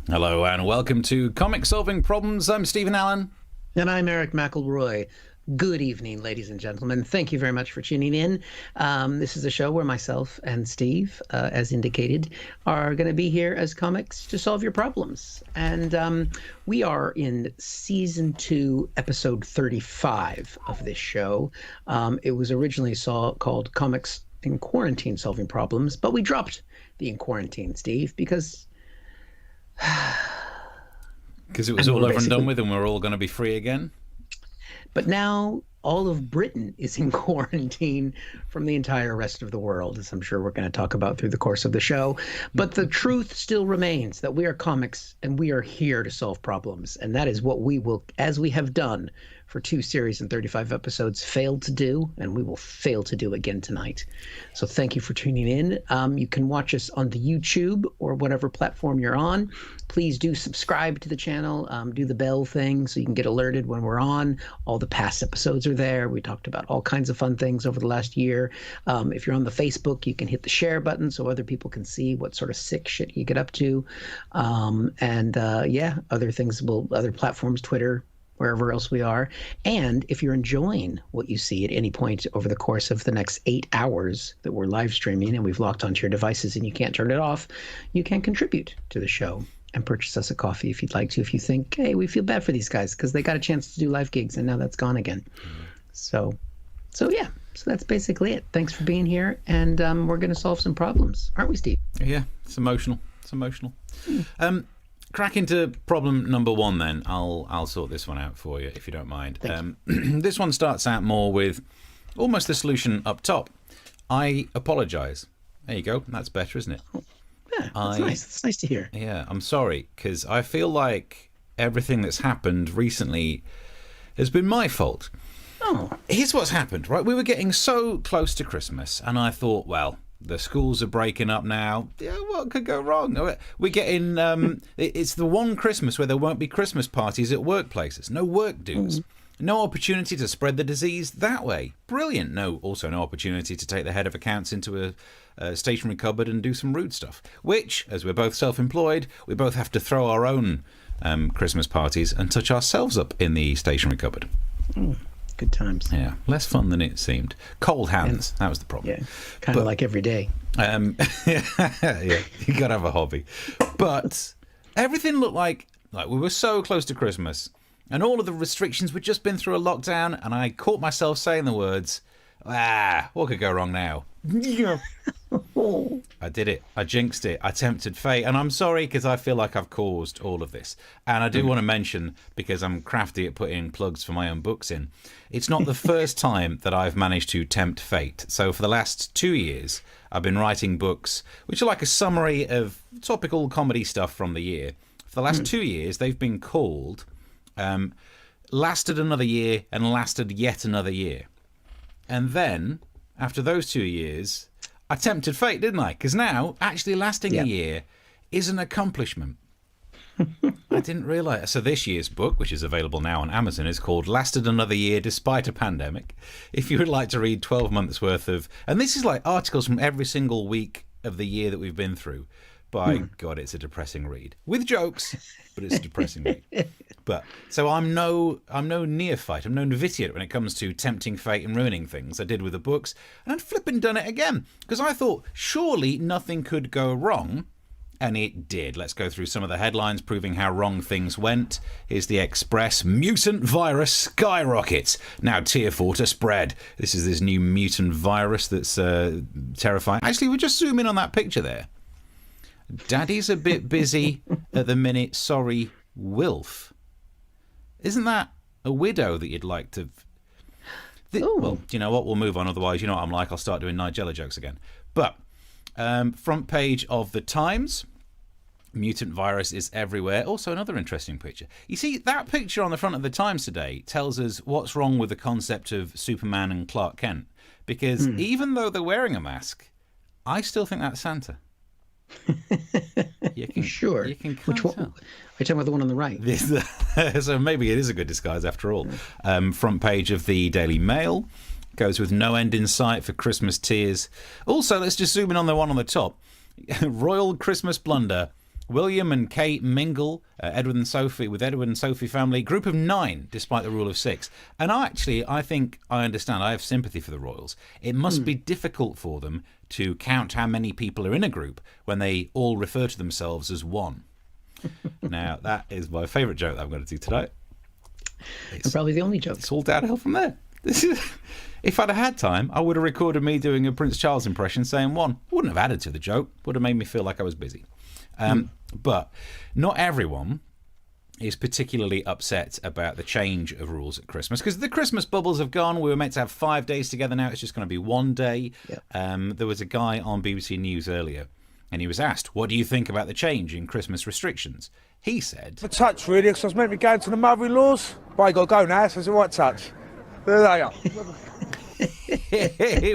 Hello and welcome to Comic Solving Problems. I'm Stephen Allen. And I'm Eric McElroy. Good evening, ladies and gentlemen. Thank you very much for tuning in. This is a show where myself and Steve, as indicated, are going to be here as comics to solve your problems. And we are in season 2, episode 35 of this show. It was originally called Comics in Quarantine Solving Problems, but we dropped the in quarantine, Steve, because it was all over and done with and we're all going to be free again. But now all of Britain is in quarantine from the entire rest of the world, as I'm sure we're going to talk about through the course of the show. But the truth still remains that we are comics and we are here to solve problems. And that is what we will, as we have done for 2 series and 35 episodes, failed to do, and we will fail to do again tonight. So thank you for tuning in. You can watch us on the YouTube or whatever platform you're on. Please do subscribe to the channel, do the bell thing so you can get alerted when we're on. All the past episodes are there. We talked about all kinds of fun things over the last year. If you're on the Facebook, you can hit the share button so other people can see what sort of sick shit you get up to. Other things other platforms, Twitter, wherever else we are. And if you're enjoying what you see at any point over the course of the next 8 hours that we're live streaming and we've locked onto your devices and you can't turn it off, you can contribute to the show and purchase us a coffee if you'd like to, if you think, hey, we feel bad for these guys because they got a chance to do live gigs and now that's gone again. So that's basically it. Thanks for being here, and we're going to solve some problems, aren't we, Steve? Yeah, it's emotional. Crack into problem number 1 then. I'll sort this one out for you if you don't mind. This one starts out more with almost the solution up top. I apologise. There you go. That's better, isn't it? Yeah, that's nice. That's nice to hear. Yeah, I'm sorry, because I feel like everything that's happened recently has been my fault. Oh. Here's what's happened, right? We were getting so close to Christmas, and I thought, well, the schools are breaking up now. Yeah, what could go wrong? We're getting it's the one Christmas where there won't be Christmas parties at workplaces. No work dues. No opportunity to spread the disease that way. Brilliant. Also no opportunity to take the head of accounts into a stationery cupboard and do some rude stuff. Which, as we're both self-employed, we both have to throw our own Christmas parties and touch ourselves up in the stationery cupboard. Good times. Yeah, less fun than it seemed. Cold hands, that was the problem. Yeah, kind of like every day. Yeah, you got to have a hobby. But everything looked like we were so close to Christmas, and all of the restrictions, we'd just been through a lockdown, and I caught myself saying the words, what could go wrong now? I did it. I jinxed it. I tempted fate. And I'm sorry because I feel like I've caused all of this. And I do want to mention, because I'm crafty at putting plugs for my own books in, it's not the first time that I've managed to tempt fate. So for the last 2 years, I've been writing books, which are like a summary of topical comedy stuff from the year. For the last 2 years, they've been called Lasted Another Year and Lasted Yet Another Year. And then, after those 2 years, I tempted fate, didn't I? Because now, actually lasting a year is an accomplishment. I didn't realise. So this year's book, which is available now on Amazon, is called Lasted Another Year Despite a Pandemic. If you would like to read 12 months worth of... And this is like articles from every single week of the year that we've been through. By God, it's a depressing read. With jokes, but it's a depressing read. But so I'm no neophyte, I'm no novitiate when it comes to tempting fate and ruining things. I did with the books, and I'd flippin' done it again. Because I thought, surely nothing could go wrong. And it did. Let's go through some of the headlines proving how wrong things went. Here's the Express. Mutant virus skyrockets. Now tier 4 to spread. This is this new mutant virus that's terrifying. Actually, we'll just zoom in on that picture there. Daddy's a bit busy at the minute. Sorry, Wilf. Isn't that a widow that you'd like to... Well, do you know what? We'll move on. Otherwise, you know what I'm like. I'll start doing Nigella jokes again. But front page of the Times. Mutant virus is everywhere. Also, another interesting picture. You see, that picture on the front of the Times today tells us what's wrong with the concept of Superman and Clark Kent. Because even though they're wearing a mask, I still think that's Santa. You can, sure. You can Which one? Are you talking about the one on the right? So maybe it is a good disguise after all. Front page of the Daily Mail goes with no end in sight for Christmas tears. Also, let's just zoom in on the one on the top. Royal Christmas blunder. William and Kate mingle, Edward and Sophie family, group of 9, despite the rule of 6. And I think I understand. I have sympathy for the royals. It must be difficult for them to count how many people are in a group when they all refer to themselves as one. Now, that is my favourite joke that I'm going to do tonight. And probably the only joke. It's all downhill from there. If I'd have had time, I would have recorded me doing a Prince Charles impression saying 1. Wouldn't have added to the joke. Would have made me feel like I was busy. But not everyone is particularly upset about the change of rules at Christmas, because the Christmas bubbles have gone. We were meant to have 5 days together. Now it's just going to be 1 day. Yep. There was a guy on BBC News earlier, and he was asked, what do you think about the change in Christmas restrictions? He said, a touch, really, because I was meant to be going to the mother-in-law's, but I got to go now, so it's a right touch. There they are.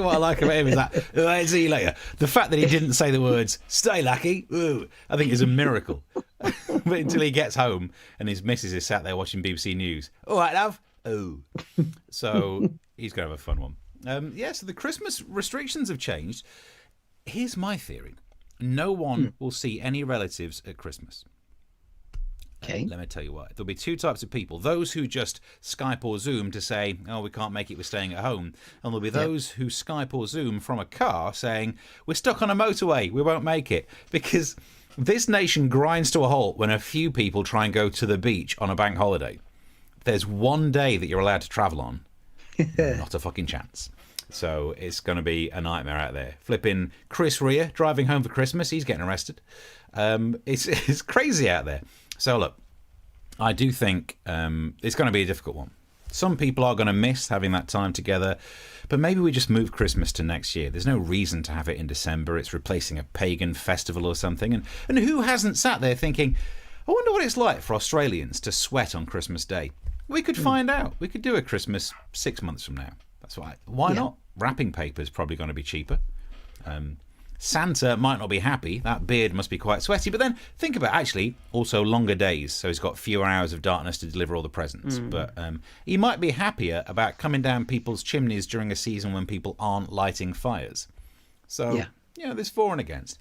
What I like about him is that, see you later. The fact that he didn't say the words, stay lucky, ooh, I think is a miracle. But until he gets home and his missus is sat there watching BBC News. All right, love. Oh. So he's going to have a fun one. So the Christmas restrictions have changed. Here's my theory. No one will see any relatives at Christmas. Okay. Let me tell you why. There'll be 2 types of people. Those who just Skype or Zoom to say, oh, we can't make it, we're staying at home. And there'll be those who Skype or Zoom from a car saying, we're stuck on a motorway, we won't make it. Because this nation grinds to a halt when a few people try and go to the beach on a bank holiday. There's 1 day that you're allowed to travel on. Not a fucking chance. So it's going to be a nightmare out there. Flipping Chris Rea driving home for Christmas, he's getting arrested. It's crazy out there. So look, I do think it's going to be a difficult one. Some people are going to miss having that time together, but maybe we just move Christmas to next year. There's no reason to have it in December. It's replacing a pagan festival or something. And who hasn't sat there thinking, I wonder what it's like for Australians to sweat on Christmas Day? We could find out. We could do a Christmas 6 months from now. That's why. Why not? Wrapping paper is probably going to be cheaper. Santa might not be happy. That beard must be quite sweaty. But then think about actually also longer days. So he's got fewer hours of darkness to deliver all the presents. But he might be happier about coming down people's chimneys during a season when people aren't lighting fires. So, there's for and against.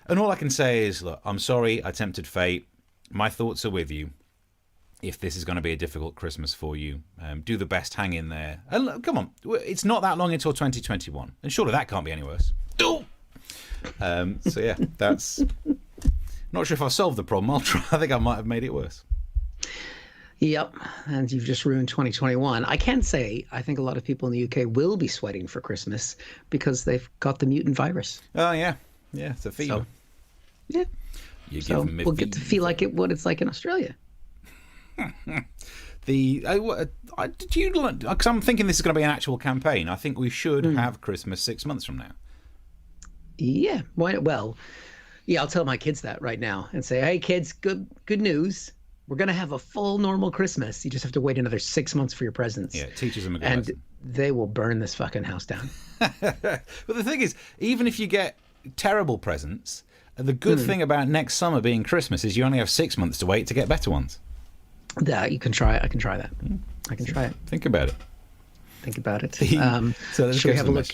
And all I can say is, look, I'm sorry I tempted fate. My thoughts are with you. If this is going to be a difficult Christmas for you, do the best, hang in there. And look, come on, it's not that long until 2021. And surely that can't be any worse. That's not sure if I've solved the problem. I'll try. I think I might have made it worse. Yep, and you've just ruined 2021. I can say I think a lot of people in the UK will be sweating for Christmas because they've got the mutant virus. Oh yeah, it's a fever. So, we'll get to feel like what it's like in Australia. Did you? Because I'm thinking this is going to be an actual campaign. I think we should have Christmas 6 months from now. Yeah. Well, I'll tell my kids that right now and say, hey, kids, good news. We're going to have a full normal Christmas. You just have to wait another 6 months for your presents. Yeah, teaches them a good lesson. They will burn this fucking house down. But the thing is, even if you get terrible presents, the good thing about next summer being Christmas is you only have 6 months to wait to get better ones. That you can try it. I can try that. I can try it. Think about it. So let's have a look.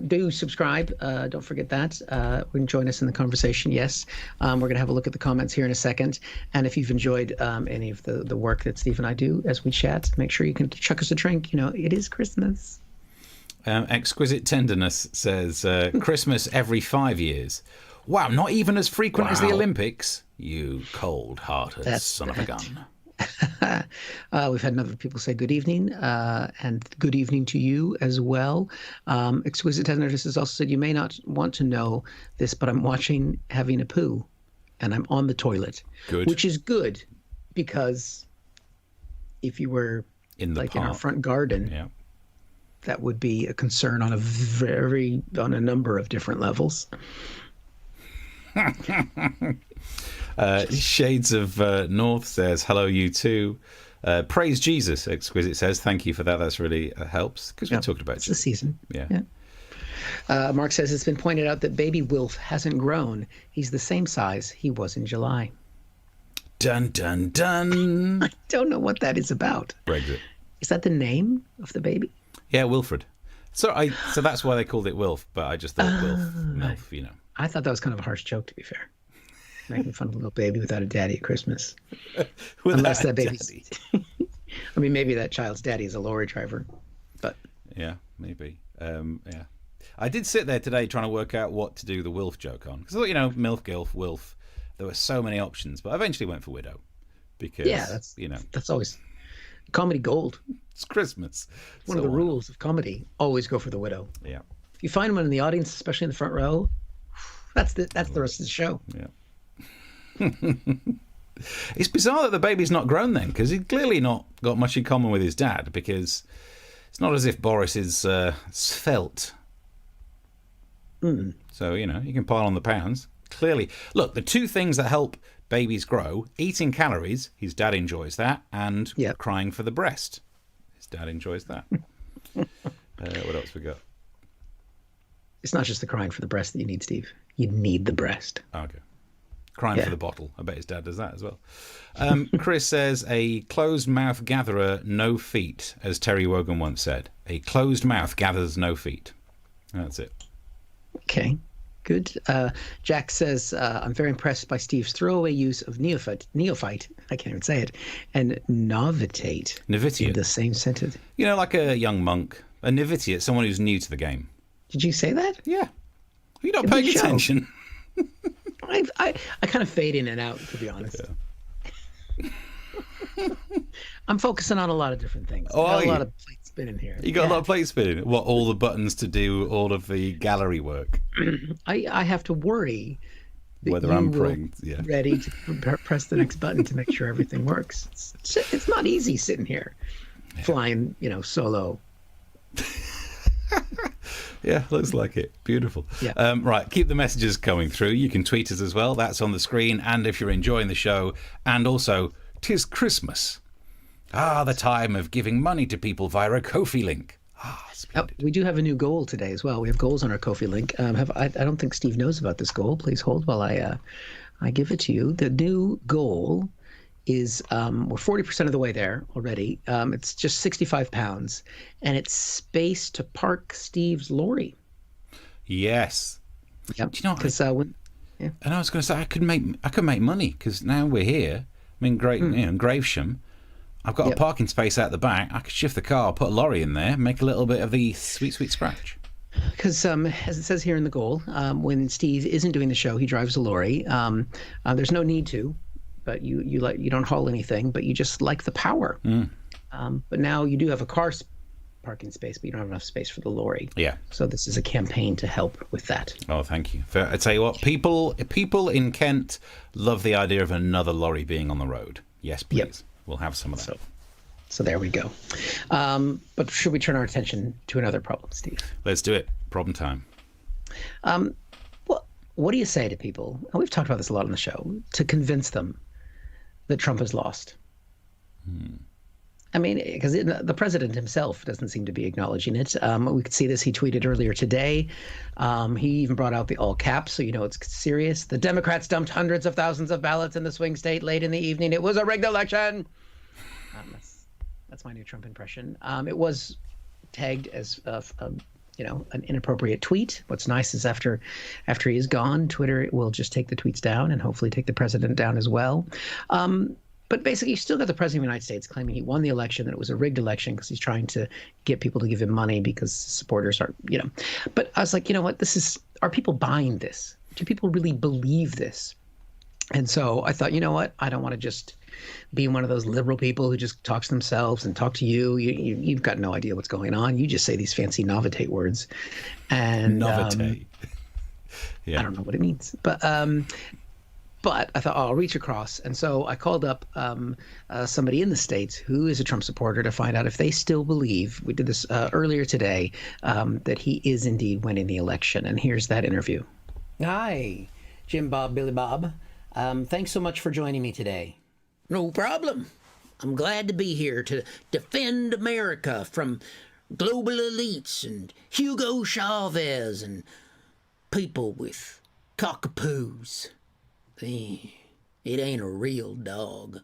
Do subscribe. Don't forget that. You can join us in the conversation. Yes. We're going to have a look at the comments here in a second. And if you've enjoyed any of the work that Steve and I do as we chat, make sure you can chuck us a drink. It is Christmas. Exquisite Tenderness says, Christmas every 5 years. Wow, not even as frequent as the Olympics. You cold-hearted son of a gun. We've had other people say good evening, and good evening to you as well. Exquisite Tenderness has also said, you may not want to know this, but I'm watching Having a Poo, and I'm on the toilet. Good. Which is good, because if you were in our front garden, that would be a concern on a number of different levels. Shades of North says, hello, you too. Praise Jesus, Exquisite says, thank you for that. That's really helps, because we talked about it's the season. Yeah. Mark says, it's been pointed out that baby Wilf hasn't grown. He's the same size he was in July. Dun, dun, dun. I don't know what that is about. Brexit. Is that the name of the baby? Yeah, Wilfred. So that's why they called it Wilf, but I just thought Wilf, Milf, I thought that was kind of a harsh joke, to be fair. Making fun of a little baby without a daddy at Christmas. Unless that baby's... I mean, maybe that child's daddy is a lorry driver, but... Yeah, maybe. Yeah. I did sit there today trying to work out what to do the Wilf joke on. Because I thought, MILF, GILF, Wilf, there were so many options. But I eventually went for Widow. Because, that's always comedy gold. It's Christmas. One of the rules of comedy, always go for the widow. Yeah. If you find one in the audience, especially in the front row, that's the rest of the show. Yeah. It's bizarre that the baby's not grown then, because he's clearly not got much in common with his dad, because it's not as if Boris is svelte. So, you can pile on the pounds. Clearly. Look, the two things that help babies grow, eating calories, his dad enjoys that, and crying for the breast. His dad enjoys that. What else we got? It's not just the crying for the breast that you need, Steve. You need the breast. Okay. Crying for the bottle. I bet his dad does that as well. Chris says, a closed mouth gatherer, no feet, as Terry Wogan once said. A closed mouth gathers no feet. That's it. Okay. Good. Jack says, I'm very impressed by Steve's throwaway use of neophyte, I can't even say it, and novitiate in the same sentence. Like a young monk, a novitiate, someone who's new to the game. Did you say that? Yeah. You're not paying attention. I kind of fade in and out, to be honest. Yeah. I'm focusing on a lot of different things. Got a lot of plate spinning here. You got a lot of plate spinning. What, all the buttons to do all of the gallery work? I have to worry whether I'm ready to press the next button to make sure everything works. It's not easy sitting here flying, solo. Yeah, looks like it. Beautiful. Yeah. Right, keep the messages coming through. You can tweet us as well. That's on the screen. And if you're enjoying the show, and also, 'tis Christmas. The time of giving money to people via a Ko-fi link. Splendid. We do have a new goal today as well. We have goals on our Ko-fi link. I don't think Steve knows about this goal. Please hold while I give it to you. The new goal is we're 40% of the way there already. It's just £65, and it's space to park Steve's lorry. Yes. Yep. Do you know what? Because and I was going to say I could make money, because now we're here. I'm in Gravesham. I've got a parking space out the back. I could shift the car, put a lorry in there, make a little bit of the sweet, sweet scratch. Because as it says here in the goal, when Steve isn't doing the show, he drives a lorry. There's no need to. But you don't haul anything, but you just like the power. But now you do have a car parking space, but you don't have enough space for the lorry. Yeah. So this is a campaign to help with that. Oh, thank you. I tell you what, people in Kent love the idea of another lorry being on the road. Yes, please. Yep. We'll have some of that. So there we go. But should we turn our attention to another problem, Steve? Let's do it. Problem time. What do you say to people, and we've talked about this a lot on the show, to convince them that Trump has lost? I mean, because the president himself doesn't seem to be acknowledging it. We could see this. He tweeted earlier today. He even brought out the all caps, so it's serious. The Democrats dumped hundreds of thousands of ballots in the swing state late in the evening. It was a rigged election. That's my new Trump impression. It was tagged as an inappropriate tweet. What's nice is after he is gone, Twitter will just take the tweets down and hopefully take the president down as well. But basically, you still got the president of the United States claiming he won the election, that it was a rigged election because he's trying to get people to give him money because supporters are, But I was like, what? Are people buying this? Do people really believe this? And so I thought, what? I don't want to just be one of those liberal people who just talks to themselves and talk to you. You've got no idea what's going on. You just say these fancy novitate words. And novitate. I don't know what it means. But I thought, I'll reach across. And so I called up somebody in the States who is a Trump supporter to find out if they still believe, we did this earlier today, that he is indeed winning the election. And here's that interview. Hi, Jim Bob, Billy Bob. Thanks so much for joining me today. No problem. I'm glad to be here to defend America from global elites and Hugo Chavez and people with cockapoos. It ain't a real dog.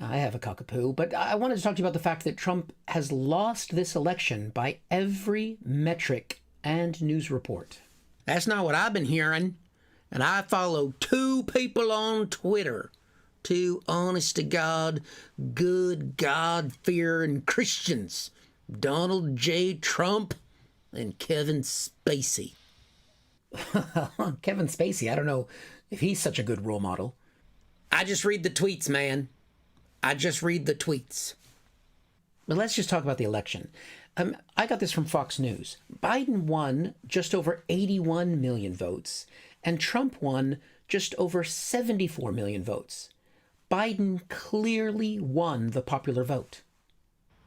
I have a cockapoo, but I wanted to talk to you about the fact that Trump has lost this election by every metric and news report. That's not what I've been hearing. and I follow two people on Twitter. Two honest-to-God, good God-fearing Christians. Donald J. Trump and Kevin Spacey. Kevin Spacey, I don't know if he's such a good role model. I just read the tweets, man. I just read the tweets. But let's just talk about the election. I got this from Fox News. Biden won just over 81 million votes, and Trump won just over 74 million votes. Biden clearly won the popular vote.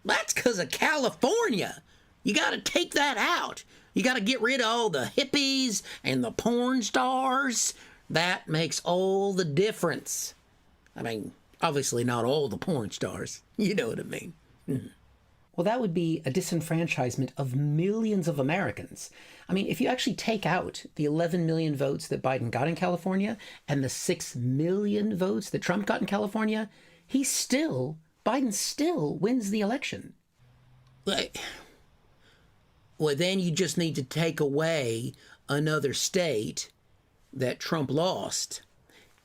That's because of California. You got to take that out. You got to get rid of all the hippies and the porn stars. That makes all the difference. I mean, obviously not all the porn stars. You know what I mean. Well, that would be a disenfranchisement of millions of Americans. I mean, if you actually take out the 11 million votes that Biden got in California and the 6 million votes that Trump got in California, Biden still wins the election. Well, then you just need to take away another state that Trump lost,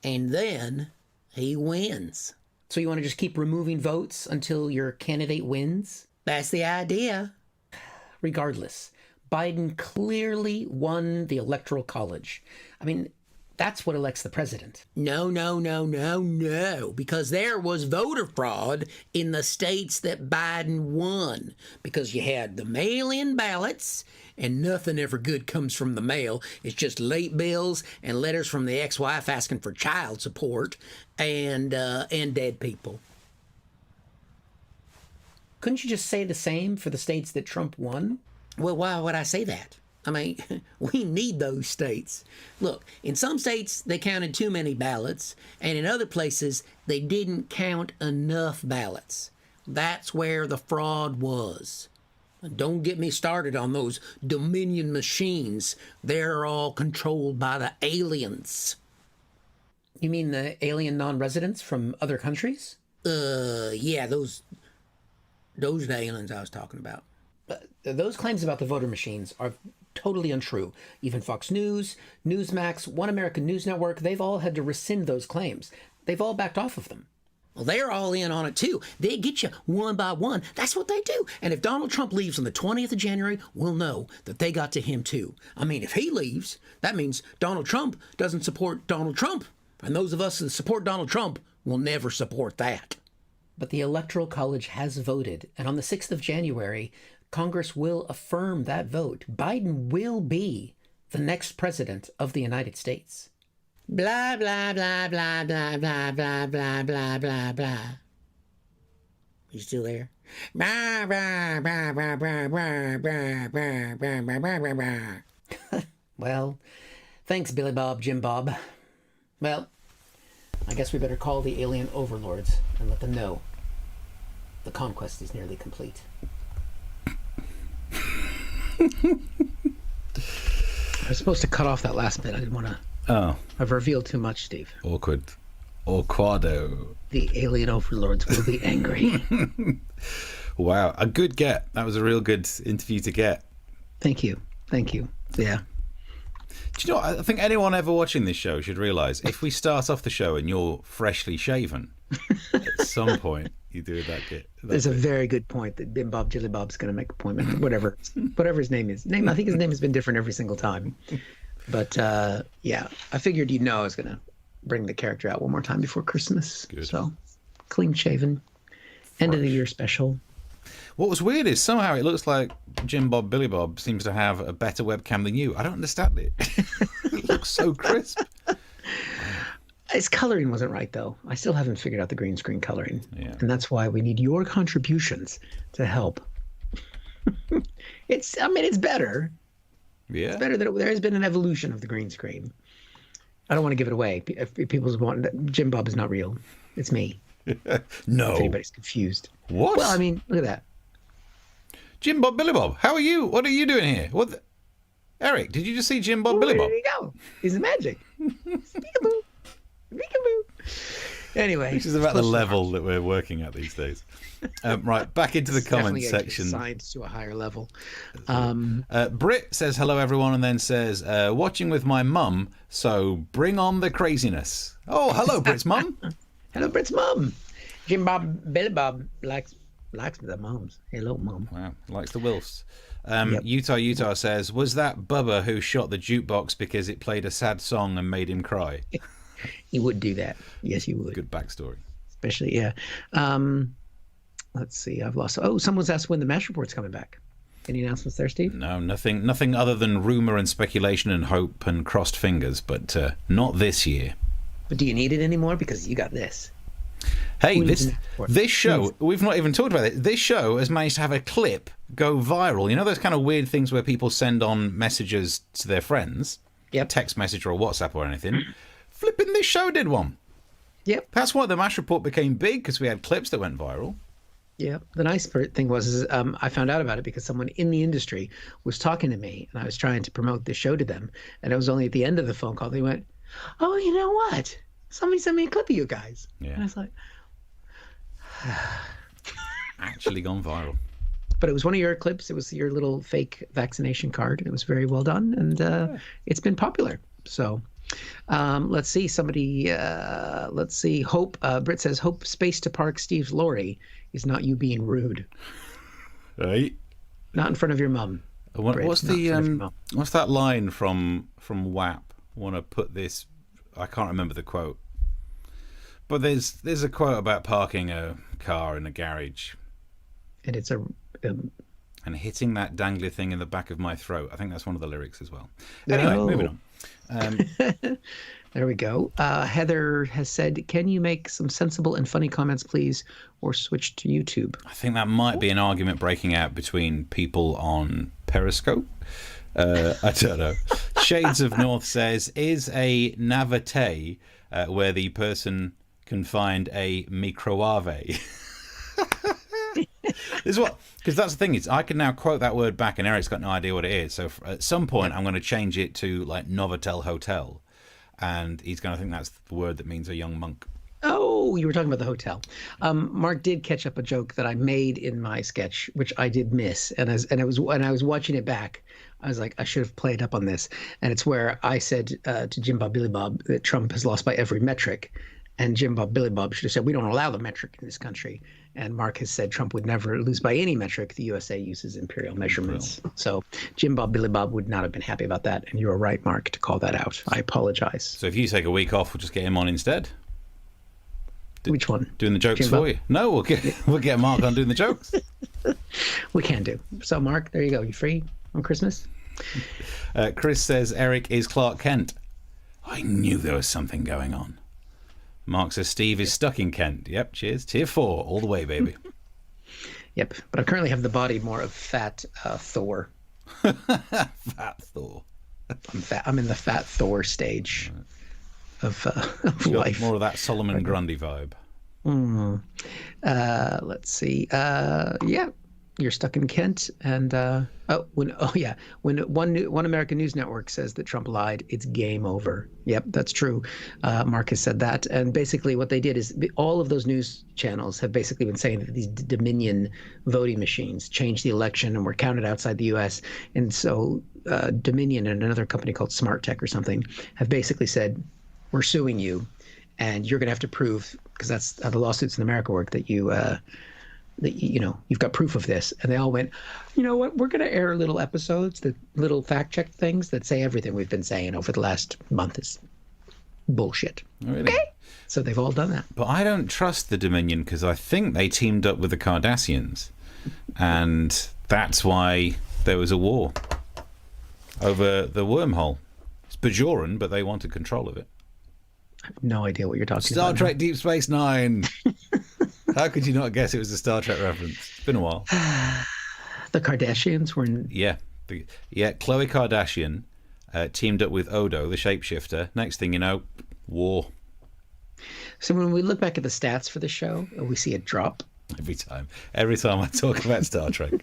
and then he wins. So you want to just keep removing votes until your candidate wins? That's the idea. Regardless, Biden clearly won the Electoral College. I mean, that's what elects the president. No, because there was voter fraud in the states that Biden won. Because you had the mail-in ballots, and nothing ever good comes from the mail. It's just late bills and letters from the ex-wife asking for child support and dead people. Couldn't you just say the same for the states that Trump won? Well, why would I say that? I mean, we need those states. Look, in some states, they counted too many ballots, and in other places, they didn't count enough ballots. That's where the fraud was. And don't get me started on those Dominion machines. They're all controlled by the aliens. You mean the alien non-residents from other countries? Yeah, those aliens I was talking about. Those claims about the voter machines are totally untrue. Even Fox News, Newsmax, One American News Network, they've all had to rescind those claims. They've all backed off of them. Well, they're all in on it, too. They get you one by one. That's what they do. And if Donald Trump leaves on the 20th of January, we'll know that they got to him, too. I mean, if he leaves, that means Donald Trump doesn't support Donald Trump. And those of us that support Donald Trump will never support that. But the Electoral College has voted, and on the 6th of January, Congress will affirm that vote. Biden will be the next president of the United States. Blah, blah, blah, blah, blah, blah, blah, blah, blah, blah, blah. You still there? Blah, blah, blah, blah, blah, blah, blah, blah, blah, blah, blah, blah. Well, thanks, Billy Bob, Jim Bob. Well, I guess we better call the alien overlords and let them know the conquest is nearly complete. I was supposed to cut off that last bit. I didn't want to. Oh. I've revealed too much, Steve. Awkward. Awquado. The alien overlords will be angry. Wow. A good get. That was a real good interview to get. Thank you. Yeah. Do you know what? I think anyone ever watching this show should realise if we start off the show and you're freshly shaven, at some point you do that bit. There's a very good point that Bim Bob Jilly Bob's going to make a point. Whatever his name is. I think his name has been different every single time. But yeah, I figured you'd know I was going to bring the character out one more time before Christmas. Good. So clean shaven, end of the year special. What was weird is somehow it looks like Jim Bob Billy Bob seems to have a better webcam than you. I don't understand it. It looks so crisp. His coloring wasn't right, though. I still haven't figured out the green screen coloring. Yeah. And that's why we need your contributions to help. It's better. Yeah. It's better that there has been an evolution of the green screen. I don't want to give it away. If people want, Jim Bob is not real. It's me. No. If anybody's confused. What? Well, I mean, look at that. Jim Bob Billy Bob, how are you? What are you doing here? Eric, did you just see Jim Bob Billy Bob? There you go. He's the magic. Peekaboo. Peekaboo. Anyway, which is about the level that we're working at these days. Right, back into the comments section. Signed to a higher level. Britt says hello everyone, and then says watching with my mum, so bring on the craziness. Oh, hello Britt's mum. Hello Britt's mum. Jim Bob Billy Bob likes the mums. Hello mum. Wow, likes the Wilfs. Utah says, was that Bubba who shot the jukebox because it played a sad song and made him cry? He would do that. Yes, he would. Good backstory. Especially, yeah. Let's see. I've lost. Oh, someone's asked when the MASH report's coming back. Any announcements there, Steve? No, nothing other than rumor and speculation and hope and crossed fingers, but not this year. But do you need it anymore? Because you got this. Hey, this show, we've not even talked about it. This show has managed to have a clip go viral. You know those kind of weird things where people send on messages to their friends? Yep. Text message or a WhatsApp or anything. Flipping this show did one. Yep. That's why the MASH report became big, because we had clips that went viral. Yeah. The nice thing was I found out about it because someone in the industry was talking to me, and I was trying to promote this show to them. And it was only at the end of the phone call they went, "Oh, you know what? Somebody sent me a clip of you guys." Yeah. And I was like, actually gone viral. But it was one of your clips. It was your little fake vaccination card. And it was very well done, and it's been popular. So let's see. Let's see. Hope. Britt says, "Hope space to park Steve's lorry is not you being rude." Right. Not in front of your mum. What's that line from WAP? I want to put this. I can't remember the quote. But there's a quote about parking a car in a garage. And it's and hitting that dangly thing in the back of my throat. I think that's one of the lyrics as well. Anyway, moving on. There we go. Heather has said, "Can you make some sensible and funny comments, please, or switch to YouTube?" I think that might be an argument breaking out between people on Periscope. I don't know. Shades of North says, "Is a navete where the person can find a microwave?" This is what, because that's the thing, is I can now quote that word back and Eric's got no idea what it is. So at some point I'm going to change it to like Novotel Hotel, and he's going to think that's the word that means a young monk. Oh, you were talking about the hotel. Mark did catch up a joke that I made in my sketch, which I did miss, and I was watching it back, I was like, I should have played up on this. And it's where I said to Jim Bob Billy Bob that Trump has lost by every metric. And Jim Bob Billy Bob should have said, "We don't allow the metric in this country." And Mark has said Trump would never lose by any metric. The USA uses imperial measurements. So Jim Bob Billy Bob would not have been happy about that. And you were right, Mark, to call that out. I apologize. So if you take a week off, we'll just get him on instead. Which one? Doing the jokes Jim for Bob? you? No, we'll get Mark on doing the jokes. We can do. So Mark, there you go. You free on Christmas? Chris says Eric is Clark Kent. I knew there was something going on. Mark says Steve is stuck in Kent. Yep, cheers. Tier 4, all the way, baby. Yep, but I currently have the body more of fat Thor. Fat Thor. I'm in the fat Thor stage of life. More of that Solomon Grundy vibe. Let's see. Yeah, you're stuck in Kent, and when one American news network says that Trump lied, it's game over. Yep, that's true. Mark has said that, and basically what they did is all of those news channels have basically been saying that these Dominion voting machines changed the election and were counted outside the U.S. And so Dominion and another company called Smart Tech or something have basically said, "We're suing you, and you're going to have to prove," because that's how the lawsuits in America work, that you've got proof of this. And they all went, "You know what, we're going to air little episodes, the little fact check things that say everything we've been saying over the last month is bullshit." Really? Okay. So they've all done that. But I don't trust the Dominion because I think they teamed up with the Kardashians, and that's why there was a war over the wormhole. It's Bajoran, but they wanted control of it. I have no idea what you're talking Star about. Trek now. Deep Space Nine. How could you not guess it was a Star Trek reference? It's been a while. The Kardashians were in... Yeah. Khloe Kardashian teamed up with Odo, the shapeshifter. Next thing you know, war. So when we look back at the stats for the show, we see a drop. Every time I talk about Star Trek.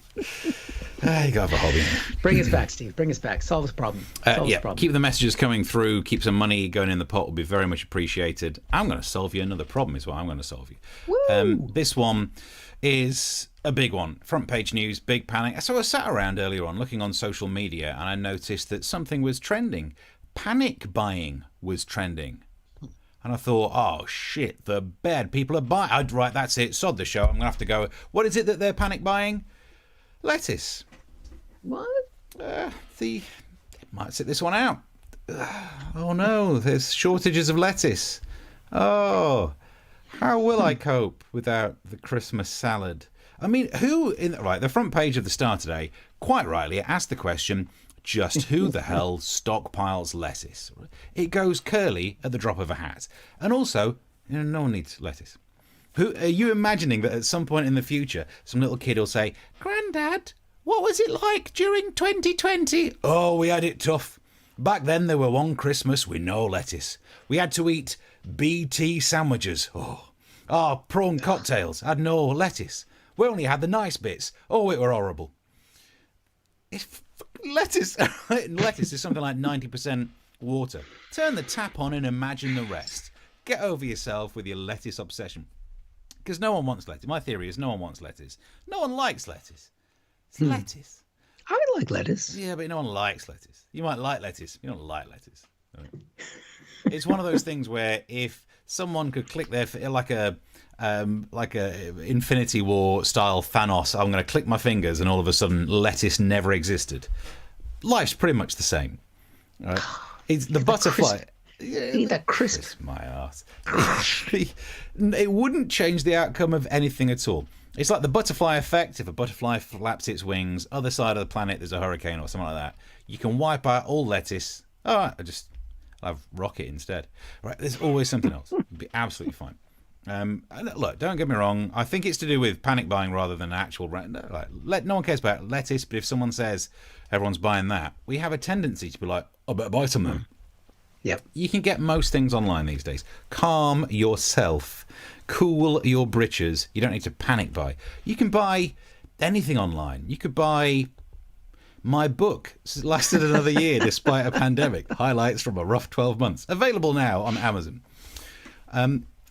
You got to have a hobby. Bring us back, Steve. Bring us back. Solve this problem. Solve this problem. Keep the messages coming through. Keep some money going in the pot will be very much appreciated. I'm going to solve you another problem is what I'm going to solve you. This one is a big one. Front page news, big panic. So I sat around earlier on looking on social media and I noticed that something was trending. Panic buying was trending. And I thought, oh, shit, the bad people are buying. Right, that's it. Sod the show. I'm going to have to go. What is it that they're panic buying? Lettuce. What? It might sit this one out. Oh, no, there's shortages of lettuce. Oh, how will I cope without the Christmas salad? I mean, the front page of the Star today, quite rightly, asked the question, just who the hell stockpiles lettuce? It goes curly at the drop of a hat. And also, no one needs lettuce. Who are you imagining that at some point in the future, some little kid will say, Grandad, what was it like during 2020? Oh, we had it tough. Back then there were one Christmas with no lettuce. We had to eat BT sandwiches. Prawn cocktails had no lettuce. We only had the nice bits. Oh, it were horrible. Lettuce is something like 90% water. Turn the tap on and imagine the rest. Get over yourself with your lettuce obsession. Because no one wants lettuce. My theory is no one wants lettuce. No one likes lettuce. It's lettuce. I like lettuce. Yeah, but no one likes lettuce. You might like lettuce. You don't like lettuce. It's one of those things where if someone could click their like a Infinity War style Thanos, I'm going to click my fingers and all of a sudden lettuce never existed. Life's pretty much the same. Right? It's the butterfly. Eat that crisp. My ass. It wouldn't change the outcome of anything at all. It's like the butterfly effect. If a butterfly flaps its wings, other side of the planet, there's a hurricane or something like that. You can wipe out all lettuce. All right, I'll have rocket instead. Right, there's always something else. It'd be absolutely fine. Look, don't get me wrong. I think it's to do with panic buying rather than actual. No one cares about lettuce, but if someone says everyone's buying that, we have a tendency to be like, I better buy some then. Yep. You can get most things online these days. Calm yourself. Cool your britches. You don't need to panic buy. You can buy anything online. You could buy my book. It's lasted another year despite a pandemic. Highlights from a rough 12 months. Available now on Amazon.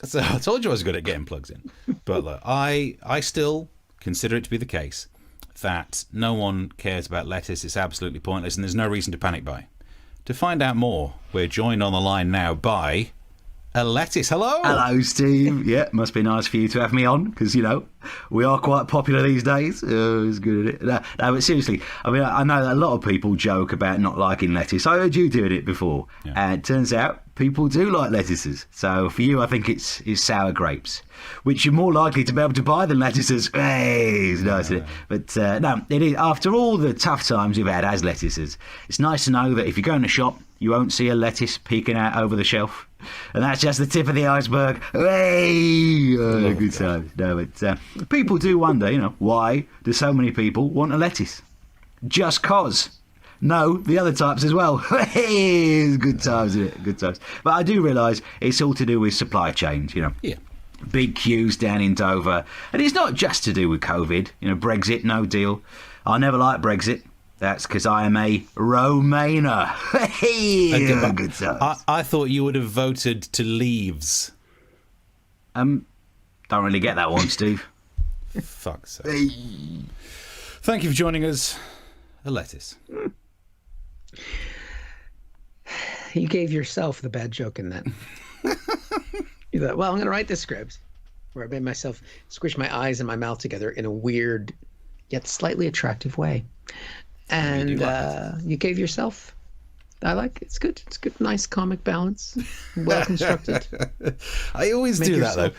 So I told you I was good at getting plugs in. But look, I still consider it to be the case that no one cares about lettuce. It's absolutely pointless and there's no reason to panic buy. To find out more, we're joined on the line now by a lettuce. Hello. Hello, Steve. Yeah, must be nice for you to have me on because, we are quite popular these days. It's good at it. No, but seriously, I mean, I know that a lot of people joke about not liking lettuce. I heard you doing it before. Yeah. And it turns out people do like lettuces. So for you, I think it's sour grapes, which you're more likely to be able to buy than lettuces. Hey, it's nice, isn't it? But no, it is. After all the tough times we've had as lettuces, it's nice to know that if you go in a shop, you won't see a lettuce peeking out over the shelf. And that's just the tip of the iceberg. Hey! Good times. No, but people do wonder, why do so many people want a lettuce? Just 'cause. No, the other types as well. Hey! Good times, isn't it? Good times. But I do realise it's all to do with supply chains, Yeah. Big queues down in Dover. And it's not just to do with COVID. Brexit, no deal. I never liked Brexit. That's because I am a Romainer. Hey, good times. I thought you would have voted to leaves. Don't really get that one, Steve. Fuck's sake. Hey. Thank you for joining us. A lettuce. You gave yourself the bad joke in that. You thought, well, I'm going to write this script where I made myself squish my eyes and my mouth together in a weird yet slightly attractive way. And you gave yourself, I like it. It's good. It's good. Nice comic balance. Well constructed. I always do that, though.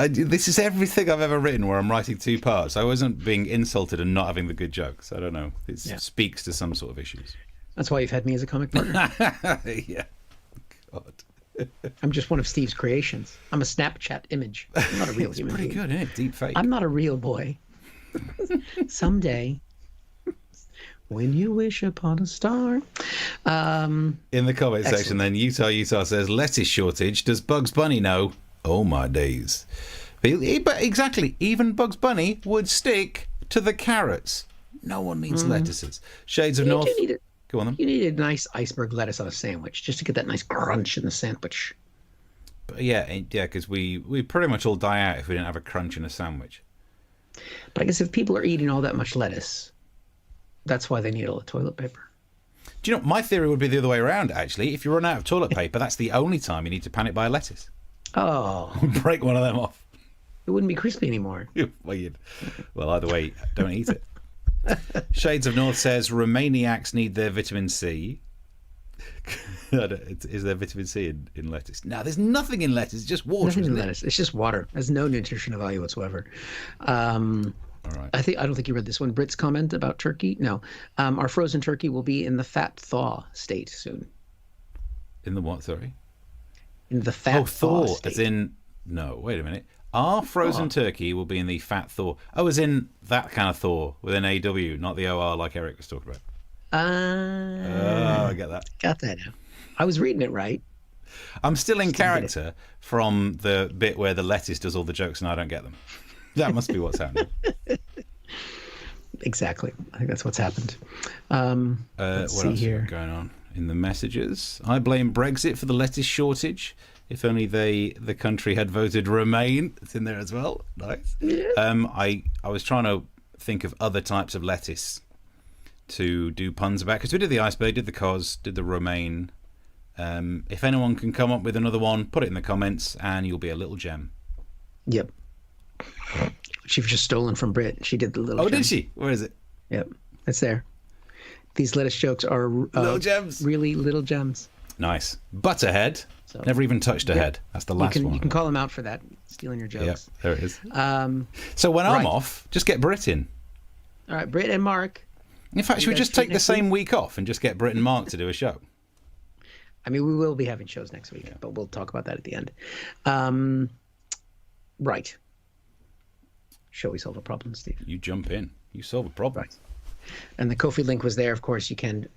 This is everything I've ever written where I'm writing two parts. I wasn't being insulted and not having the good jokes. I don't know. It speaks to some sort of issues. That's why you've had me as a comic partner. Yeah. God. I'm just one of Steve's creations. I'm a Snapchat image. I'm not a real human being. It's pretty good, isn't it? Deep fake. I'm not a real boy. Someday, when you wish upon a star. In the comment section, then Utah says, lettuce shortage. Does Bugs Bunny know? Oh, my days. But exactly, even Bugs Bunny would stick to the carrots. No one needs lettuces. Shades of You North. do need it. Go on then. You need a nice iceberg lettuce on a sandwich just to get that nice crunch in the sandwich. But yeah, because we pretty much all die out if we didn't have a crunch in a sandwich. But I guess if people are eating all that much lettuce, that's why they need all the toilet paper. Do you know, my theory would be the other way around, actually. If you run out of toilet paper, that's the only time you need to panic buy lettuce. Oh, Break one of them off. it wouldn't be crispy anymore. Well, either way, don't eat it. Shades of North says Romaniacs need their vitamin C. Is there vitamin C in lettuce? No, there's nothing in lettuce. It's just water. Nothing in Isn't lettuce. It's just water. It has no nutritional value whatsoever. All right. I don't think you read this one. Brit's comment about turkey. No, our frozen turkey will be in the fat thaw state soon. In the what? Sorry. In the fat thaw thaw, state. as in. No, wait a minute. Our frozen turkey will be in the fat thaw. Oh, as in that kind of thaw with an AW, not the OR like Eric was talking about. I get that. Got that now. I was reading it right. I'm still in character from the bit where the lettuce does all the jokes and I don't get them. That must be what's happening. Exactly. I think that's what's happened. What Let's else see here. is going on in the messages? I blame Brexit for the lettuce shortage. If only the country had voted Remain. It's in there as well. Nice. Yeah. I was trying to think of other types of lettuce to do puns about, because we did the iceberg, did the cos, did the Remain. If anyone can come up with another one, put it in the comments and you'll be a little gem. Yep. She was just stolen from Brit. She did the little. Oh, gem. did she? Where is it? Yep. It's there. These lettuce jokes are Little gems. Really little gems. Nice. Butterhead. So, Never even touched a head. That's the last one. You can call him out for that, stealing your Yep, jokes. there it is. Um, So when I'm right. off, just get Brit in. all right, Brit and Mark. In fact, should we guys just treat take the next same week off and just get Brit and Mark to do a show? I mean, we will be having shows next week, but we'll talk about that at the end. Right. Shall we solve a problem, Steve? You jump in. You solve a problem. Right. And the Ko-fi link was there. Of course, you can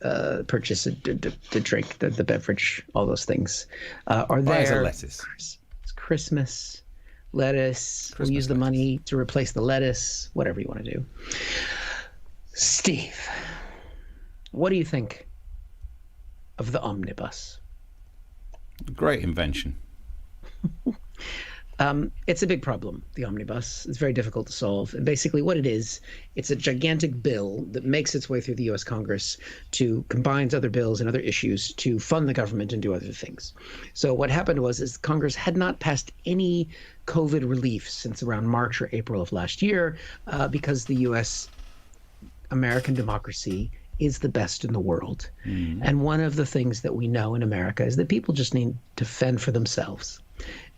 purchase the drink, the beverage, all those things are Buy us a there. lettuce. It's Christmas, lettuce. We'll use the money to replace the lettuce, whatever you want to do. Steve, what do you think of the omnibus? Great invention. It's a big problem, the omnibus. It's very difficult to solve. And basically what it is, it's a gigantic bill that makes its way through the U.S. Congress to combines other bills and other issues to fund the government and do other things. So what happened is Congress had not passed any COVID relief since around March or April of last year because the U.S. American democracy is the best in the world. And one of the things that we know in America is that people just need to fend for themselves.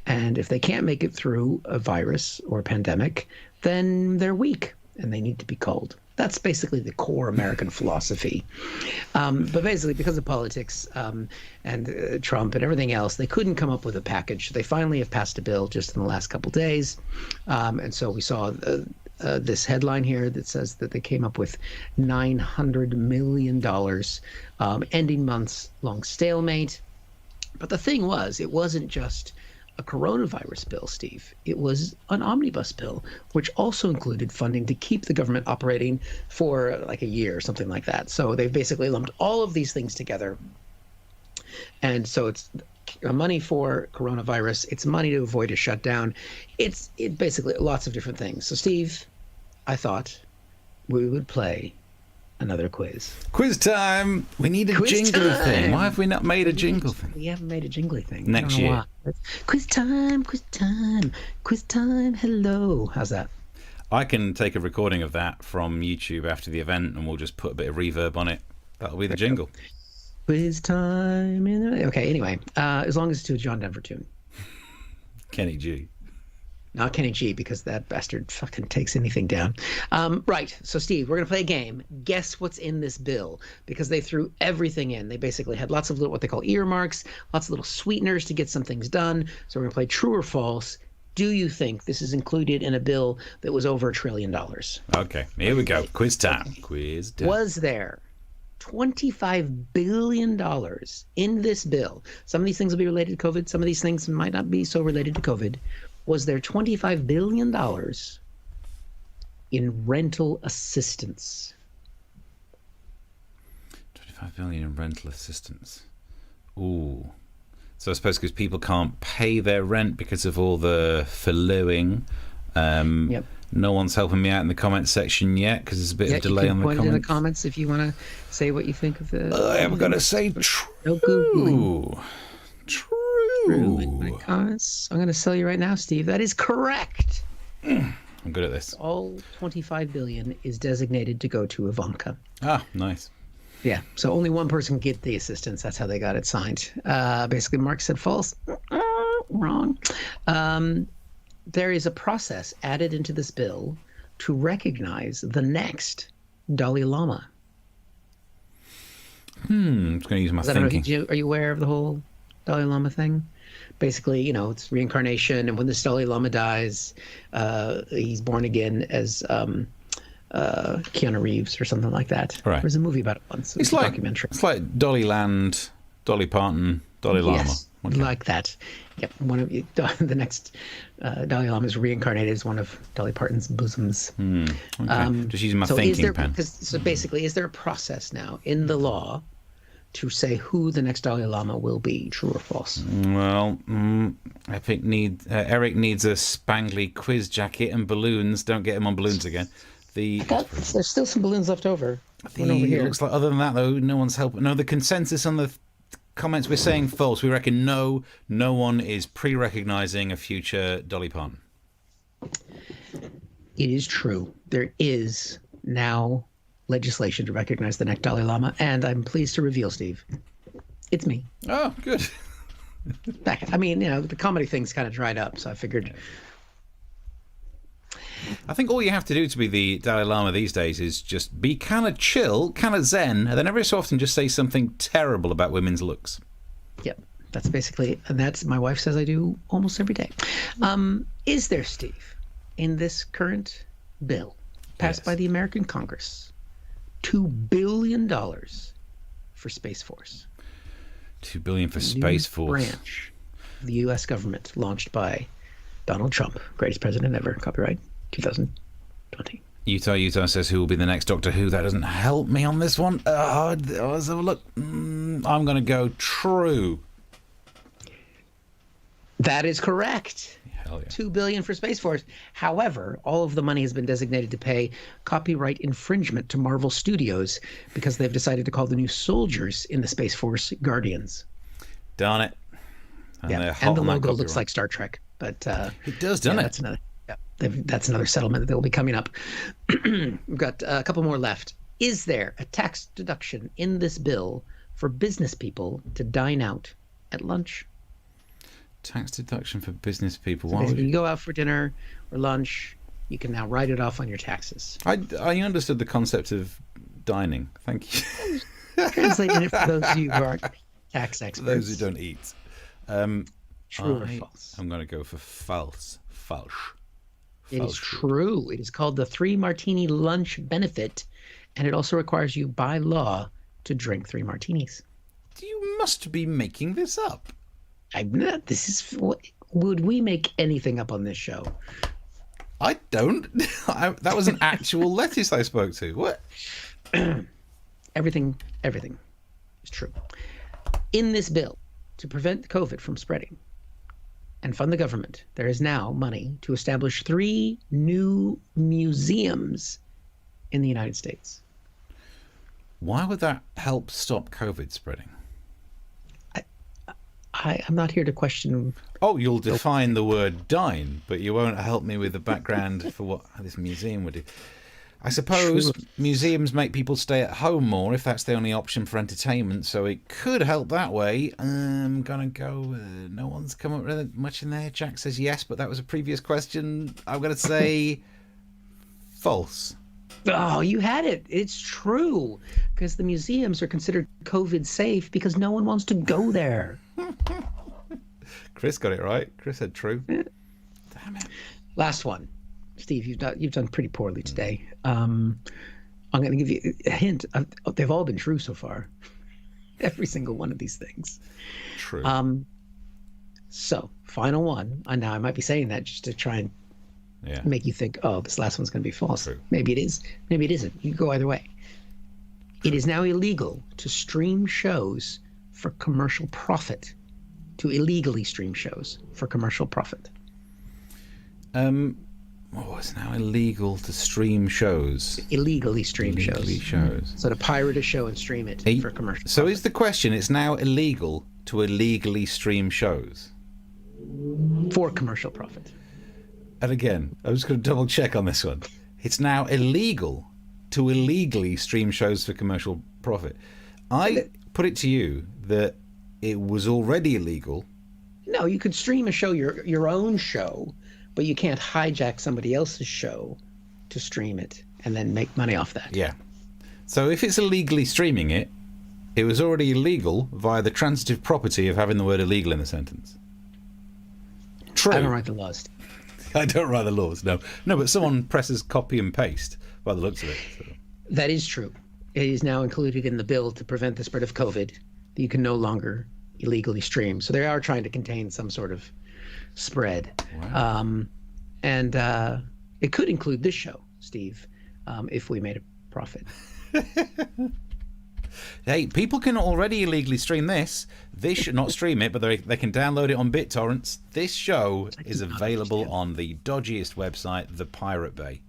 And if they can't make it through a virus or a pandemic, then they're weak and they need to be culled. That's basically the core American philosophy. But basically, because of politics and Trump and everything else, they couldn't come up with a package. They finally have passed a bill just in the last couple of days. And so we saw this headline here that says that they came up with $900 million, ending months-long stalemate. But the thing was, it wasn't just a coronavirus bill, Steve. It was an omnibus bill, which also included funding to keep the government operating for like a year or something like that. So they've basically lumped all of these things together. And so it's money for coronavirus. It's money to avoid a shutdown. It basically lots of different things. So Steve, I thought we would play another quiz. Quiz time! We need a Quiz jingly time! thing. Why have we not made a jingle thing? We haven't made a jingly thing. Next I don't know year. why. Quiz time, quiz time, quiz time. Hello. How's that? I can take a recording of that from YouTube after the event and we'll just put a bit of reverb on it. That'll be the jingle. Quiz time. Okay, anyway, as long as it's to a John Denver tune. Kenny G. Not Kenny G, because that bastard fucking takes anything down. Right. So, Steve, we're going to play a game. Guess what's in this bill? Because they threw everything in. They basically had lots of little, what they call earmarks, lots of little sweeteners to get some things done. So we're going to play true or false. Do you think this is included in a bill that was over $1 trillion? Okay, here we go. Quiz time. Quiz time. Was there $25 billion in this bill? Some of these things will be related to COVID. Some of these things might not be so related to COVID. Was there $25 billion in rental assistance? 25 billion in rental assistance. Ooh. So I suppose because people can't pay their rent because of all the furloughing. Yep. No one's helping me out in the comments section yet because there's a bit of delay on the comments. In the comments if you want to say what you think of the. I am going to say true. No Googling. True. In my comments. I'm going to sell you right now, Steve. That is correct. I'm good at this. All 25 billion is designated to go to Ivanka. Ah, nice. Yeah, so only one person can get the assistance. That's how they got it signed. Basically, Mark said false. Wrong. There is a process added into this bill to recognize the next Dalai Lama. I'm just going to use my thinking. Are you aware of the whole Dalai Lama thing? Basically, it's reincarnation, and when this Dalai Lama dies, he's born again as Keanu Reeves or something like that. Right. There's a movie about it once. It's like documentary. It's like Dolly Land, Dolly Parton, Dalai Lama. Yes, like that. Yep. One of you, the next Dalai Lama is reincarnated as one of Dolly Parton's bosoms. Okay. Just using my thinking pen. So basically, is there a process now in the law to say who the next Dalai Lama will be, true or false? Well, I think Eric needs a spangly quiz jacket and balloons. Don't get him on balloons again. There's still some balloons left over. Over here. Looks like, other than that, though, no one's helping. No, the consensus on the comments, we're saying false. We reckon no one is pre-recognizing a future Dolly Parton. It is true. There is now legislation to recognize the next Dalai Lama, and I'm pleased to reveal, Steve, it's me. Oh, good. The comedy thing's kind of dried up, so I figured. I think all you have to do to be the Dalai Lama these days is just be kind of chill, kind of zen, and then every so often just say something terrible about women's looks. Yep, that's basically, and that's my wife says I do almost every day. Is there, Steve, in this current bill passed by the American Congress, $2 billion for Space Force? $2 billion for Space Force. Branch of the U.S. government launched by Donald Trump, greatest president ever. Copyright 2020. Utah says who will be the next Doctor Who. That doesn't help me on this one. Let's have a look. I'm going to go true. That is correct. Hell yeah. $2 billion for Space Force. However, all of the money has been designated to pay copyright infringement to Marvel Studios because they've decided to call the new soldiers in the Space Force Guardians. Darn it. And the logo looks like Star Trek. But it does, doesn't it? That's another settlement that will be coming up. We've got a couple more left. Is there a tax deduction in this bill for business people to dine out at lunch? Tax deduction for business people. So basically, you go out for dinner or lunch, you can now write it off on your taxes. I understood the concept of dining. Thank you. Translating it for those of you who aren't tax experts. For those who don't eat. True or false? I'm going to go for false. False. It is true. It is called the 3 Martini Lunch Benefit, and it also requires you by law to drink 3 martinis. You must be making this up. I'm not. Would we make anything up on this show? I don't. That was an actual lettuce I spoke to. What? Everything is true. In this bill, to prevent COVID from spreading and fund the government, there is now money to establish 3 new museums in the United States. Why would that help stop COVID spreading? I'm not here to question. Oh, you'll define the word dine, but you won't help me with the background for what this museum would do. I suppose museums make people stay at home more if that's the only option for entertainment, so it could help that way. I'm going to go, no one's come up with much in there. Jack says yes, but that was a previous question. I'm going to say false. Oh, you had it. It's true. Because the museums are considered COVID safe because no one wants to go there. Chris got it right. Chris said true. Damn it. Last one. Steve, you've done pretty poorly today. I'm going to give you a hint. They've all been true so far. Every single one of these things. True. So, final one. Now, I might be saying that just to try and make you think, oh, this last one's going to be false. True. Maybe it is. Maybe it isn't. You can go either way. It is now illegal to stream shows for commercial profit. To illegally stream shows for commercial profit. It's now illegal to stream shows. Illegally stream shows. So to pirate a show and stream it for commercial So profit. is the question, it's now illegal to illegally stream shows? For commercial profit. And again, I'm just going to double check on this one. It's now illegal to illegally stream shows for commercial profit. I put it to you that it was already illegal. No, you could stream a show, your own show, but you can't hijack somebody else's show to stream it and then make money off that. Yeah. So if it's illegally streaming it, it was already illegal via the transitive property of having the word illegal in the sentence. True. I don't write the laws. I don't write the laws, no. No, but someone presses copy and paste by the looks of it. So. That is true. It is now included in the bill to prevent the spread of COVID that you can no longer illegally stream. So they are trying to contain some sort of spread. Wow. And it could include this show, Steve, if we made a profit. Hey, people can already illegally stream this. This should not stream it, but they can download it on BitTorrents. This show is available on the dodgiest website, the Pirate Bay.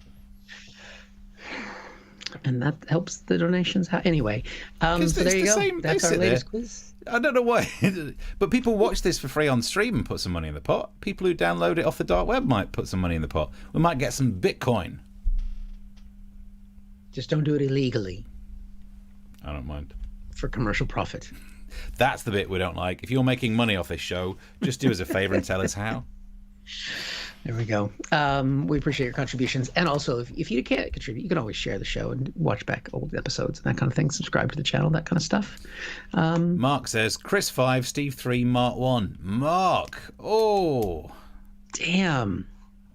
And that helps the donations. Anyway, so there you go. That's our latest quiz. I don't know why, but people watch this for free on stream and put some money in the pot. People who download it off the dark web might put some money in the pot. We might get some Bitcoin. Just don't do it illegally. I don't mind. For commercial profit. That's the bit we don't like. If you're making money off this show, just do us a favor and tell us how. There we go. We appreciate your contributions. And also, if you can't contribute, you can always share the show and watch back old episodes and that kind of thing. Subscribe to the channel, that kind of stuff. Mark says, Chris 5, Steve 3, Mark 1. Mark! Oh! Damn.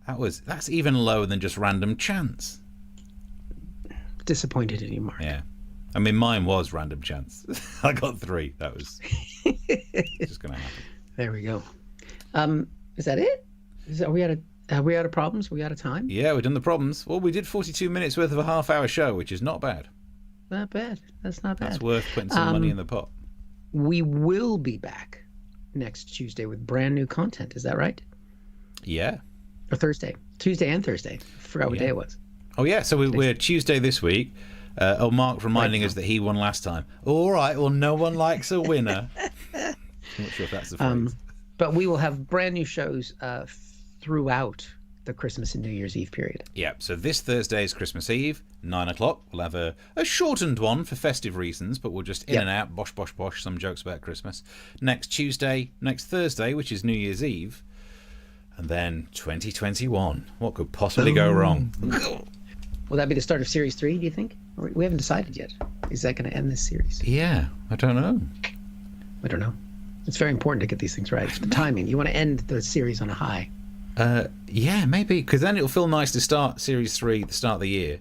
That's even lower than just random chance. Disappointed in you, Mark. Yeah. I mean, mine was random chance. I got 3. That was just going to happen. There we go. Is that it? Are we out of problems? Are we out of time? Yeah, we've done the problems. Well, we did 42 minutes worth of a half-hour show, which is not bad. Not bad. That's not bad. That's worth putting some money in the pot. We will be back next Tuesday with brand new content. Is that right? Yeah. Or Thursday. Tuesday and Thursday. I forgot what day it was. Oh, yeah. So we're Tuesday this week. Mark reminding us that he won last time. All right. Well, no one likes a winner. I'm not sure if that's the phrase. But we will have brand new shows throughout the Christmas and New Year's Eve period. Yeah, so this Thursday is Christmas Eve, 9 o'clock. We'll have a shortened one for festive reasons, but we'll just in and out, bosh, bosh, bosh, some jokes about Christmas. Next Thursday, which is New Year's Eve, and then 2021. What could possibly go wrong? Will that be the start of Series 3, do you think? We haven't decided yet. Is that going to end this series? Yeah, I don't know. I don't know. It's very important to get these things right. The timing. You want to end the series on a high. Yeah, maybe, because then it'll feel nice to start Series 3 at the start of the year.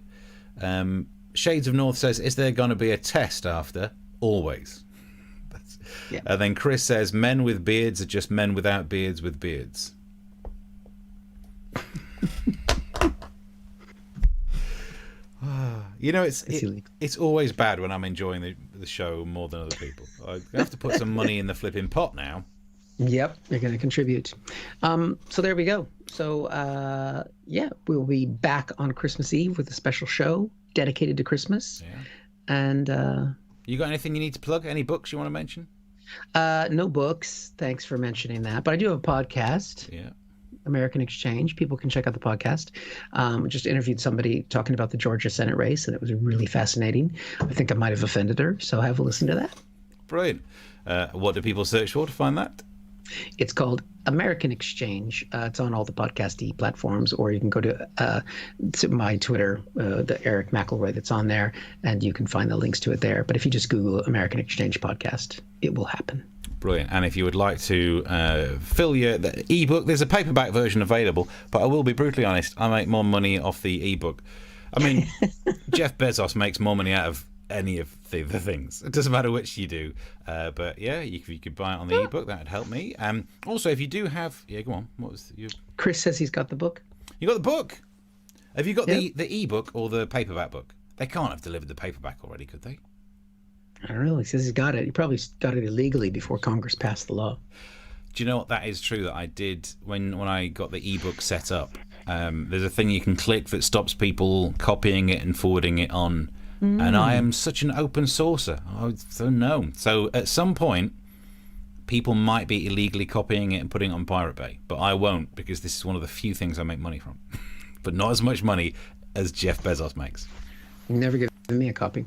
Shades of North says, is there going to be a test after? Always. And then Chris says, men with beards are just men without beards with beards. You know, it's always bad when I'm enjoying the show more than other people. I have to put some money in the flipping pot now. Yep, you're going to contribute. So there we go. So, we'll be back on Christmas Eve with a special show dedicated to Christmas. Yeah. And you got anything you need to plug? Any books you want to mention? No books. Thanks for mentioning that. But I do have a podcast. Yeah. American Exchange. People can check out the podcast. Just interviewed somebody talking about the Georgia Senate race, and it was really fascinating. I think I might have offended her, so have a listen to that. Brilliant. What do people search for to find that? It's called American Exchange. It's on all the podcasty platforms, or you can go to my Twitter, the Erich McElroy that's on there, and you can find the links to it there. But if you just Google American Exchange podcast, it will happen. Brilliant. And if you would like to fill the ebook, there's a paperback version available, but I will be brutally honest, I make more money off the ebook. I mean, Jeff Bezos makes more money out of any of the things. It doesn't matter which you do. But yeah, you could buy it on the ebook. That would help me. Also, if you do have... Yeah, go on. What was your... Chris says he's got the book. You got the book? Have you got the ebook or the paperback book? They can't have delivered the paperback already, could they? I don't know. He says he's got it. He probably got it illegally before Congress passed the law. Do you know what? That is true that I did when I got the ebook set up. There's a thing you can click that stops people copying it and forwarding it on. And I am such an open sourcer. So no. So at some point, people might be illegally copying it and putting it on Pirate Bay, but I won't, because this is one of the few things I make money from. But not as much money as Jeff Bezos makes. You never give me a copy.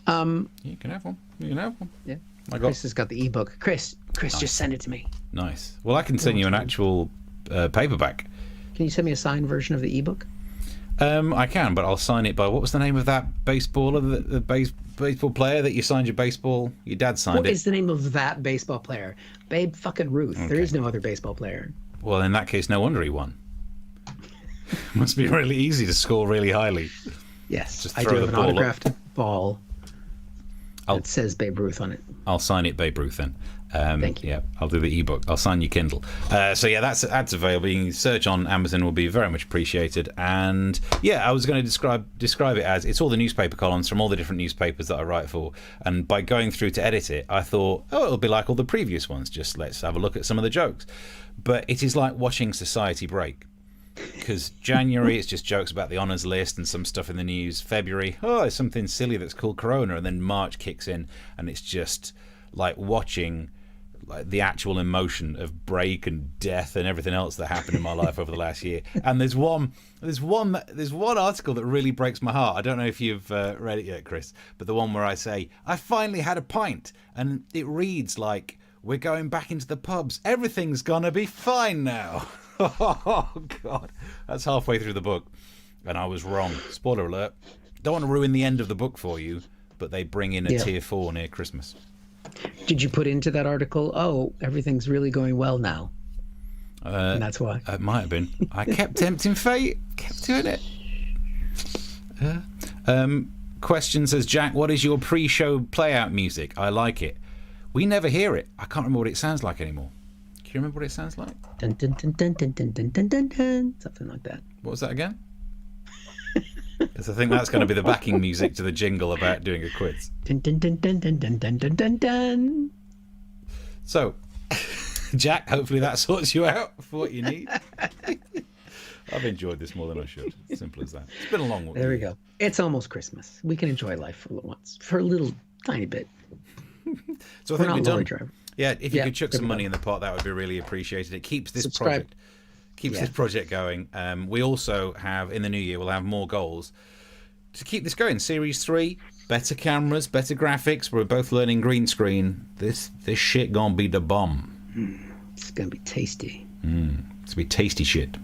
You can have one. You can have one. Yeah. Chris has got the ebook. Chris, just send it to me. Nice. Well, I can send you an actual paperback. Can you send me a signed version of the ebook? I can, but I'll sign it by, what was the name of that baseballer, the baseball player that you signed your baseball? Your dad signed it. What is the name of that baseball player? Babe fucking Ruth. Okay. There is no other baseball player. Well, in that case, no wonder he won. Must be really easy to score really highly. Yes, just I do have an autographed ball that says Babe Ruth on it. I'll sign it Babe Ruth then. Thank you. Yeah, I'll do the ebook. I'll sign your Kindle. So yeah, that's available. You can search on Amazon, will be very much appreciated. And yeah, I was going to describe it as it's all the newspaper columns from all the different newspapers that I write for. And by going through to edit it, I thought, it'll be like all the previous ones. Just let's have a look at some of the jokes. But it is like watching society break. Because January, it's just jokes about the honours list and some stuff in the news. February, it's something silly that's called Corona. And then March kicks in, and it's just like watching like the actual emotion of break and death and everything else that happened in my life over the last year. And there's one article that really breaks my heart. I don't know if you've read it yet, Chris, but the one where I say, I finally had a pint, and it reads like, we're going back into the pubs. Everything's gonna be fine now. Oh, God. That's halfway through the book, and I was wrong. Spoiler alert. Don't want to ruin the end of the book for you, but they bring in a tier 4 near Christmas. Did you put into that article, everything's really going well now? And that's why. It might have been. I kept tempting fate. Kept doing it. Question says, Jack, what is your pre-show play-out music? I like it. We never hear it. I can't remember what it sounds like anymore. Can you remember what it sounds like? Dun, dun, dun, dun, dun, dun, dun, dun, dun, dun. Something like that. What was that again? Because I think that's going to be the backing music to the jingle about doing a quiz. Dun, dun, dun, dun, dun, dun, dun, dun, dun, dun. So, Jack, hopefully that sorts you out for what you need. I've enjoyed this more than I should. Simple as that. It's been a long one. There we go. It's almost Christmas. We can enjoy life for once, for a little tiny bit. So I think we're done. Driver. Yeah, if you could chuck some money in the pot, that would be really appreciated. It keeps this project going. We also have, in the new year, we'll have more goals to keep this going. Series 3, better cameras, better graphics. We're both learning green screen. This shit gonna be the bomb. It's gonna be tasty. It's gonna be tasty shit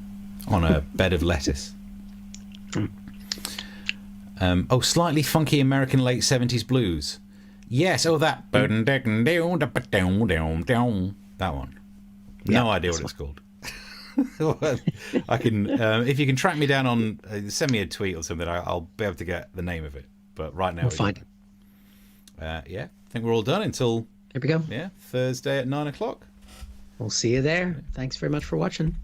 on a bed of lettuce. Slightly funky American late 70s blues. Yes, that. That one. No idea what it's called. I can, if you can track me down on, send me a tweet or something, I'll be able to get the name of it. But right now, we'll find it. I think we're all done until here we go. Yeah, Thursday at 9:00. We'll see you there. Thanks very much for watching.